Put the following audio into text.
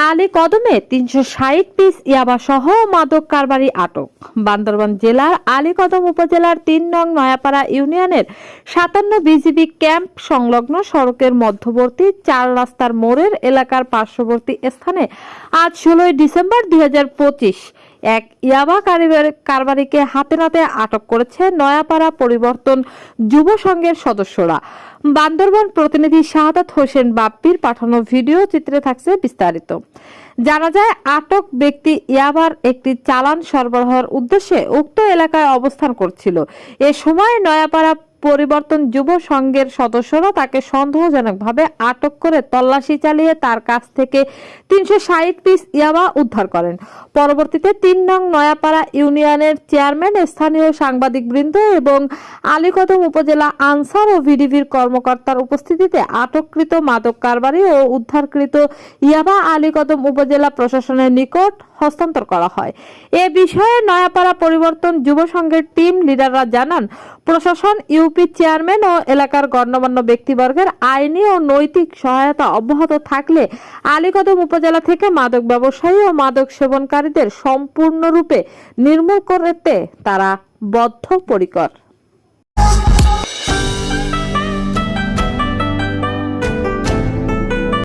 আলী কদমে ৩৬০ পিস ইয়াবা সহ মাদক কারবারি আটক। বান্দরবান জেলার আলী কদম উপজেলার ৩ নং নয়াপাড়া ইউনিয়নের ৫৭ বিজিবি ক্যাম্প সংলগ্ন সড়কের মধ্যবর্তী ৪ রাস্তার মোড়ের এলাকার পার্শ্ববর্তী স্থানে আজ ১৬ ডিসেম্বর ২০২৫ এক ইয়াবা কারবারিকে হাতে নাতে আটক করেছে নয়াপাড়া পরিবর্তন যুব সংঘের সদস্যরা। বান্দরবান প্রতিনিধি শাহাদাত হোসেন বাপ্পির পাঠানো ভিডিও চিত্রে থাকছে বিস্তারিত। জানা যায়, আটক ব্যক্তি ইয়াবার একটি চালান সরবরাহের উদ্দেশ্যে উক্ত এলাকায় অবস্থান করছিল। এ সময় নয়াপাড়া পরিবর্তন যুব সংঘের সদস্যরা তাকে সন্দেহজনকভাবে আটক করে তল্লাশি চালিয়ে তার কাছ থেকে ৩৬০ পিস ইয়াবা উদ্ধার করেন। পরবর্তীতে ৩ নং নয়াপাড়া ইউনিয়নের চেয়ারম্যান, স্থানীয় সাংবাদিকবৃন্দ এবং আলীকদম উপজেলা আনসার ও ভিডিভির কর্মকর্তার উপস্থিতিতে আটককৃত মাদক কারবারি ও উদ্ধারকৃত ইয়াবা আলীকদম উপজেলা প্রশাসনের নিকট হস্তান্তর করা হয়। এ বিষয়ে নয়াপাড়া পরিবর্তন যুব সংঘের টিম লিডাররা জানান, প্রশাসন, ইউপি চেয়ারম্যান ও এলাকার গণ্যমান্য ব্যক্তিবর্গের আইনি ও নৈতিক সহায়তা অব্যাহত থাকলে আলীকদম উপজেলা থেকে মাদক ব্যবসায়ী ও মাদক সেবনকারীদের সম্পূর্ণরূপে নির্মূল করতে তারা বদ্ধপরিকর।